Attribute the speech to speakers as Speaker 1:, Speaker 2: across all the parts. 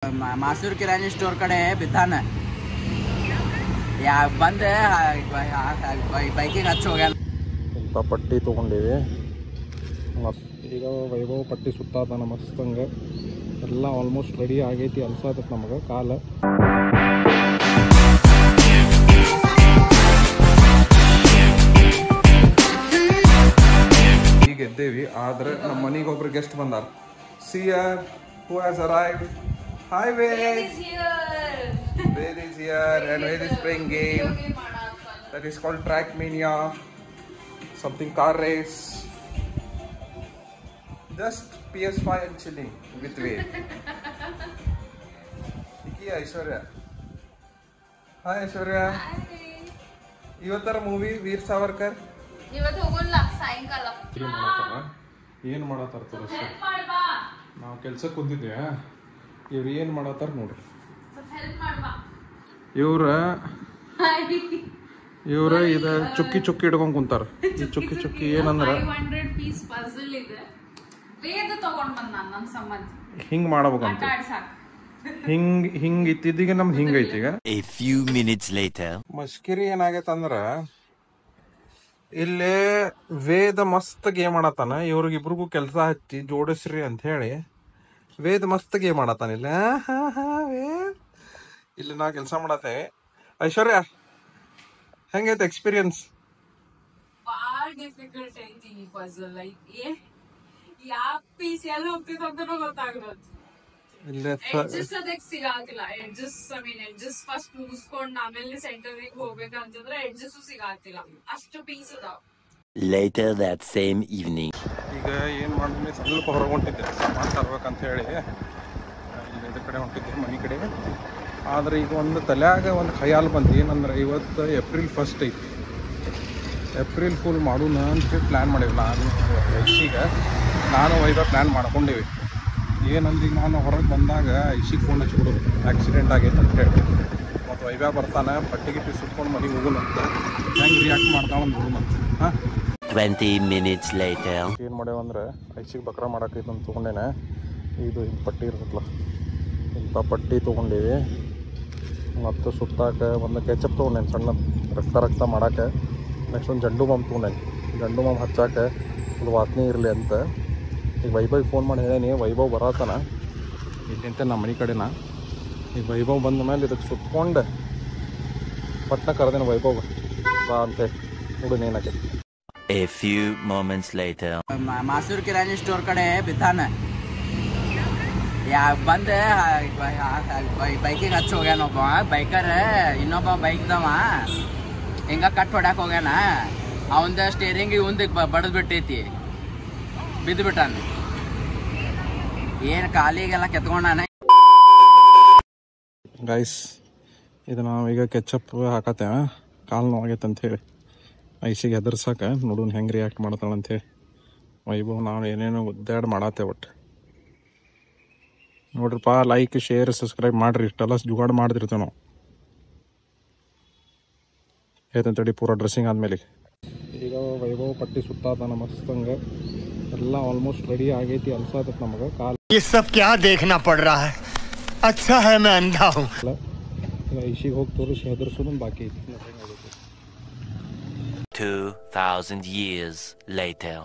Speaker 1: ಮಾಸೂರು ಕಿರಾಣಿ ಸ್ಟೋರ್ ಕಡೆ ಬಿದ್ದಾನ ಬಂದ ಬೈಕಿಗೆ ಹಚ್ಚಿ ಹೋಗ್ಯಾನ.
Speaker 2: ಇಂಥ ಪಟ್ಟಿ ತೊಗೊಂಡೀವಿ. ಈಗ ವೈಭವ್ ಪಟ್ಟಿ ಸುತ್ತಾತಾನ ಮಸ್ತಂಗೆ. ಎಲ್ಲ ಆಲ್ಮೋಸ್ಟ್ ರೆಡಿ ಆಗೈತಿ ಅನ್ಸಾತತ್ ನಮಗೆ ಕಾಲ. ಈಗ ಎದ್ದೇವಿ, ಆದರೆ ನಮ್ಮ ಮನೆಗೆ ಒಬ್ರು ಗೆಸ್ಟ್ ಬಂದಾರ. ಸಿಯರ್ who has arrived. Hi Ved. Ved is here and Ved is playing game that is called Trackmania, something car race. Just PS5 and chilling with Ved. Iki Aishwarya. Hi Aishwarya. ಇವತ್ತರ movie Veer Savarkar
Speaker 3: ಇವತ್ತು ಹೋಗೋಲ್ಲ ಸಾಯಂಕಾಲ.
Speaker 2: ಏನು ಮಾಡತ್ತಾರ ತೋರಿಸ್ತಾರೆ. ನಾವು ಕೆಲ್ಸಕ್ಕೆ ಕುಂತಿದ್ದೆ. ಇವ್ರು ಏನು ಮಾಡತ್ತಾರ ನೋಡ್ರಿ. ಇವ್ರ ಇದು ಚುಕ್ಕಿ ಚುಕ್ಕಿ ಇಟ್ಕೊಂಡ್ ಕುಂತಾರ. ಈ ಚುಕ್ಕಿ ಚುಕ್ಕಿ ಏನಂದ್ರ
Speaker 3: 500 ಪೀಸ್ ಪಜಲ್ ಇದೆ. ವೇದ ತಗೊಂಡ್ ಬಂದ ನನ್ನ ಸಂಬಂಧ
Speaker 2: ಹಿಂಗ್ ಮಾಡಬೇಕಂತ. ಹಿಂಗ್ ಇತ್ತಿದ್ದೀಗ ನಮ್ದು ಹಿಂಗೈತಿ. ಈಗ
Speaker 4: A few minutes later
Speaker 2: ಮಸ್ಕಿರಿ ಏನಾಗೈತಂದ್ರ ಇಲ್ಲೇ ವೇದ ಮಸ್ತ್ ಗೇಮ್ ಮಾಡತ್ತಾನ. ಇವ್ರಿಗಿಬ್ರಿಗೂ ಕೆಲಸ ಹಚ್ಚಿ ಜೋಡಿಸ್ರಿ ಅಂತ ಹೇಳಿ ವೇದ ಮಸ್ತ್ ಗೇಮ್ ಮಾಡತ್ತಾನ. ಇಲ್ಲ ವೇದ್ ಇಲ್ಲಿ ನಾ ಕೆಲಸ ಮಾಡತ್ತೇವೆ. ಐಶ್ವರ್ಯ ಹೆಂಗೈತೆ ಎಕ್ಸ್ಪೀರಿಯನ್ಸ್?
Speaker 3: ಬಾಳ ಡಿಫಿಕಲ್ಟ್ ಐತಿ ಈ ಪಜಲ್. ಲೈಕ್ ಯಾವ ಪೀಸ್ ಎಲ್ಲ ಹೋಗ್ತಿತ್ತು ಅಂತ ಗೊತ್ತಾಗಲ್ಲ. ಎಡ್ಜಸ್ ಸಿಗಾತಿಲ್ಲ. ಎಡ್ಜಸ್ ಫಸ್ಟ್ ಮುಗಿಸ್ಕೊಂಡ್ ಆಮೇಲೆ ಸೆಂಟರ್ಗೆ ಹೋಗ್ಬೇಕಂತಂದ್ರೆ ಎಡ್ಜಸ್ ಸಿಗಾತಿಲ್ಲ. ಅಷ್ಟು ಪೀಸ್ ಅದಾವ.
Speaker 4: later that same evening
Speaker 2: ಈಗ ಏನು ಮಾಡಿದ್ವಿ, ಸ್ವಲ್ಪ ಹೊರಗೆ ಹೊಂಟಿದ್ದೆ ಸಾಮಾನು ತರ್ಬೇಕಂತ ಹೇಳಿ. ಇಲ್ಲಿ ಇದ್ರ ಕಡೆ ಹೊಂಟಿದ್ದೆ ಮನೆ ಕಡೆ. ಆದರೆ ಈಗ ಒಂದು ತಲೆಯಾಗ ಒಂದು ಖಯಾಲ್ ಬಂತು. ಏನಂದ್ರೆ ಇವತ್ತು ಏಪ್ರಿಲ್ 1 ಐತಿ. ಏಪ್ರಿಲ್ ಫುಲ್ ಮಾಡೋಣ ಅಂತೇಳಿ ಪ್ಲ್ಯಾನ್ ಮಾಡೀವಿ. ನಾನು ವೈಭವ್ ಪ್ಲ್ಯಾನ್ ಮಾಡ್ಕೊಂಡೀವಿ. ಏನಂದ್ರೆ ಈಗ ನಾನು ಹೊರಗೆ ಬಂದಾಗ ಐಶಿಗೆ ಫೋನ್ ಹಚ್ಚಿಬಿಡೋದು ಆಕ್ಸಿಡೆಂಟ್ ಆಗೈತೆ ಅಂತ ಹೇಳಿ. ಮತ್ತು ವೈಭವ್ ಬರ್ತಾನೆ ಪಟ್ಟಿಗೆ ಸುತ್ಕೊಂಡು ಮನೆಗೆ ಹೋಗೋಣಂತ. ಹೆಂಗೆ ರಿಯಾಕ್ಟ್ ಮಾಡ್ತಾಳೆ ಅಂತ ಹೋಗೋಣಂತ. ಹಾಂ
Speaker 4: 20 minutes later
Speaker 2: ಏನು ಮಾಡ್ಯಾವಂದ್ರೆ ಐಶಿಗೆ ಬಕ್ರ ಮಾಡಾಕೈತೆ ಅಂತ ತೊಗೊಂಡೇನೆ. ಇದು ಹಿಂಗೆ ಪಟ್ಟಿ ಇರ್ತಲ್ಲ, ಇಂಥ ಪಟ್ಟಿ ತೊಗೊಂಡೀವಿ. ಮತ್ತು ಸುತ್ತಾಕ ಒಂದು ಕೆಚಪ್ ತೊಗೊಂಡೇನೆ ಸಣ್ಣ ರಕ್ತ ಮಾಡಾಕೆ. ನೆಕ್ಸ್ಟ್ ಒಂದು ಜಂಡು ಬಾಂಬ್ ತೊಗೊಂಡೇನೆ. ಜಂಡು ಬಾಂಬ್ ಹಚ್ಚಾಕೆ ಒಂದು ವಾಸನೆ ಇರಲಿ ಅಂತ. ಈಗ ವೈಭವ್ ಫೋನ್ ಮಾಡಿ ಹೇಳೇನಿ. ವೈಭವ್ ಬರತ್ತಾನ ಇಲ್ಲಿಂತ ನಮ್ಮ ಮನೆ ಕಡೆನ. ಈಗ ವೈಭವ್ ಬಂದ ಮೇಲೆ ಇದಕ್ಕೆ ಸುತ್ಕೊಂಡು ಪಟ್ನ ಕರೆದೇನೆ ವೈಭವ್ ಬಾ ಅಂತೇಳಿ. ನೋಡು ಏನಾಕೆ.
Speaker 4: A few moments later
Speaker 1: Masur ಕಿರಾಣಿ ಸ್ಟೋರ್ ಕಡೆ ಬಿದ್ದಾನ ಬಂದ ಬೈಕಿಗೆ ಹಚ್ಚಿ ಹೋಗ್ಯಾನ. ಒಬ್ಬ ಬೈಕರ್ ಇನ್ನೊಬ್ಬ ಬೈಕ್ದವ ಹಿಂಗ ಕಟ್ ಹೊಡ್ಯಾಕ ಹೋಗ್ಯಾನ. ಅವಂದ ಸ್ಟೇರಿಂಗ್ ಇವಂದಕ್ಕೆ ಬಡದ್ ಬಿಟ್ಟೈತಿ, ಬಿದ್ದು ಬಿಟ್ಟಾನ. ಏನು ಕಾಲಿಗೆಲ್ಲ ಕೆತ್ಕೊಂಡಾನ.
Speaker 2: ಗೈಸ್ ಇದು ನಾವೀಗ ಕೆಚಪ್ ಹಾಕತ್ತೇವೆ. ಕಾಲು ನೋವಾಗೈತೆ ಅಂಥೇಳಿ ಐಸಿಗೆ ಹೆದರ್ಸಾಕ. ನೋಡೋಣ ಹೆಂಗೆ ರಿಯಾಕ್ಟ್ ಮಾಡ್ತಾಳೆ ಅಂಥೇಳಿ. ವೈಭವ್ ನಾವು ಏನೇನೋ ಉದ್ದಾಡ್ ಮಾಡತ್ತೇವೆ. ಒಟ್ಟು ನೋಡ್ರಿಪ್ಪ, ಲೈಕ್ ಶೇರ್ ಸಬ್ಸ್ಕ್ರೈಬ್ ಮಾಡಿರಿ. ಇಷ್ಟೆಲ್ಲ ಜುಗಾಡು ಮಾಡ್ತಿರ್ತೇವೆ ನಾವು. ಹೇಳ್ತಂತೇಳಿ ಪೂರಾ ಡ್ರೆಸ್ಸಿಂಗ್ ಆದಮೇಲೆ ಈಗ ವೈಭವ್ ಪಟ್ಟಿ ಸುತ್ತಾತಾನ ಮಸ್ತಂಗೆ. ಎಲ್ಲ ಆಲ್ಮೋಸ್ಟ್ ರೆಡಿ ಆಗೈತಿ ಅನ್ಸಾತತ್ ನಮಗೆ. ಕಾಲ
Speaker 5: ये सब क्या देखना पड़ रहा है? अच्छा है मैं अंधा हूँ.
Speaker 2: ಐಶಿಗೆ ಹೋಗಿ ತೋರಿಸಿ ಹೆದರ್ಸೋದು ಬಾಕಿ ಐತಿ.
Speaker 4: 2000 years later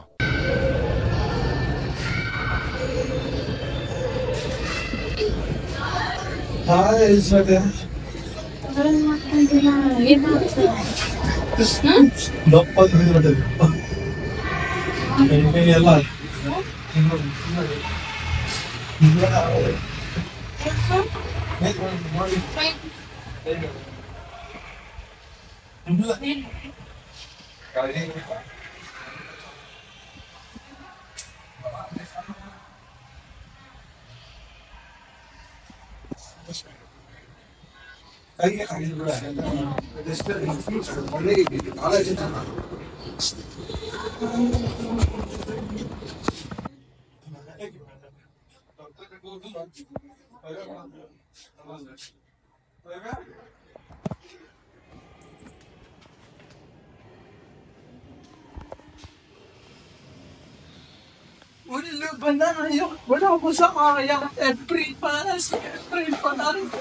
Speaker 2: फूल बनाया बड़ा मजा आया अप्रैल पास अप्रैल बनाया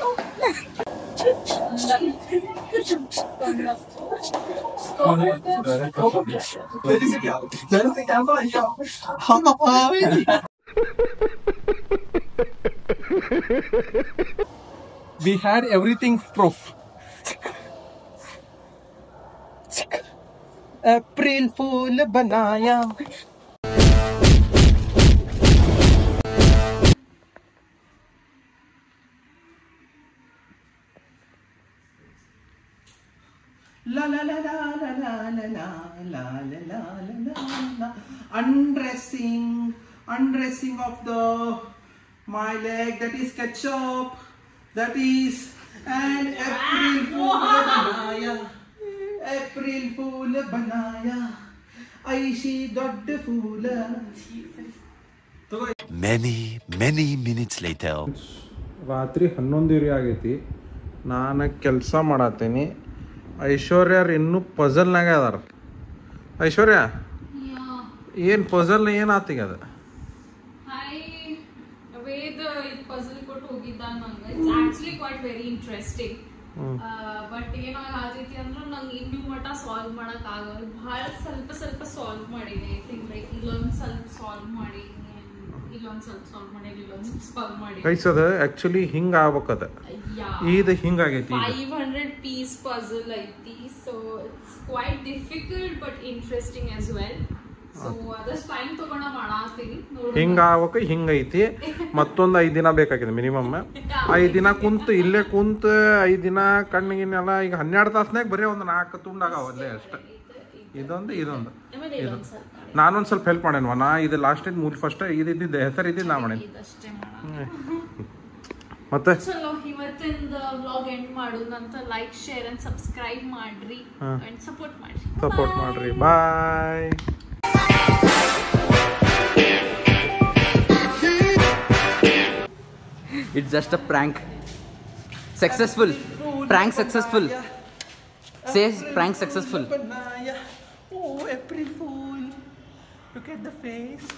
Speaker 2: We had everything proof. April Fool बनाया. La la la la la la la la la la la la. Undressing of the my leg. That is ketchup. That is and April Fool बनाया. April Fool बनाया. ऐसी दೊಡ್ಡ फूल.
Speaker 4: Many minutes later.
Speaker 2: ರಾತ್ರಿ 11 ಆಗೈತಿ. ನಾನು ಕೆಲಸ ಮಾಡತ್ತೀನಿ. ಐಶ್ವರ್ಯ ಇನ್ನೂ ಪಜಲ್ನಾಗ ಅದಾರ. ಐಶ್ವರ್ಯ ಏನು ಪಜಲ್ ಏನಾತೀಗ ಅದು?
Speaker 3: ವೇದ ಪಜಲ್ ಕೊಟ್ಟು ಹೋಗಿದ್ದ ನಂಗೆ. It's actually quite very interesting. But ಏನಾಗೈತಿ ಅಂದ್ರೆ ನಂಗೆ ಇನ್ನೂ ಮಟ್ಟ ಸಾಲ್ವ್ ಮಾಡಕ್ ಆಗಲ್ಲ. ಬಹಳ ಸ್ವಲ್ಪ ಸಾಲ್ವ್ ಮಾಡೀನಿ. ಐ ಥಿಂಕ್ ಲೈಕ್ ಇಲ್ಲೊಂದು ಸ್ವಲ್ಪ ಸಾಲ್ವ್ ಮಾಡಿ ಇಲ್ಲೊಂದು ಸ್ವಲ್ಪ ಸಾಲ್ವ್ ಮಾಡಿ ಇಲ್ಲೊಂದು ಸ್ವಲ್ಪ ಸಾಲ್ವ್ ಮಾಡಿ
Speaker 2: ಗೈಸ್ ಅದು ಆಕ್ಚುಲಿ ಹಿಂಗೆ ಆಗ್ಬೇಕದ. ಇದು ಹಿಂಗಾಗೈತಿ.
Speaker 3: 500 piece puzzle ಐತಿ. So it's quite difficult but interesting as well. So ಅದಷ್ಟು ಟೈಮ್ ತಗೊಂಡ ಮಾಡಾತೀನಿ.
Speaker 2: ಹಿಂಗ ಆಗ್ಬೇಕು ಹಿಂಗೈತಿ. ಮತ್ತೊಂದು 5 ದಿನ ಬೇಕಾಗಿದೆ ಮಿನಿಮಮ್. 5 ದಿನ ಕುಂತು ಇಲ್ಲೇ ಕುಂತು 5 ದಿನ ಕಣ್ಣಿಗೆಲ್ಲ ಈಗ 12 ತಾಸ್ನಾಗ ಬರೀ ಒಂದು 4 ತುಂಡಾಗವ ಅಲ್ಲೇ ಅಷ್ಟೇ. ಇದೊಂದು ನಾನೊಂದು ಸ್ವಲ್ಪ ಹೆಲ್ಪ್ ಮಾಡೇನ್ವ. ನಾ ಇದು ಲಾಸ್ಟ್ ಮೂಲ ಫಸ್ಟ್ ಇದ್ದಿದ್ದು ಹೆಸರು ಇದ್ದಿದ್ದು ನಾ ಮಾಡೇನಿ. ಮತ್ತೆ
Speaker 3: ಚಲೋ ಇವತ್ತಿನ ವ್ಲಾಗ್ ಎಂಡ್ ಮಾಡೋದಂತ. ಲೈಕ್ ಶೇರ್ ಅಂಡ್ ಸಬ್ಸ್ಕ್ರೈಬ್ ಮಾಡ್ರಿ ಅಂಡ್ ಸಪೋರ್ಟ್ ಮಾಡ್ರಿ.
Speaker 2: ಬಾಯ್.
Speaker 1: It's just a prank. Successful. Prank successful. Say prank successful.
Speaker 2: Oh, April Fool. Look at the face.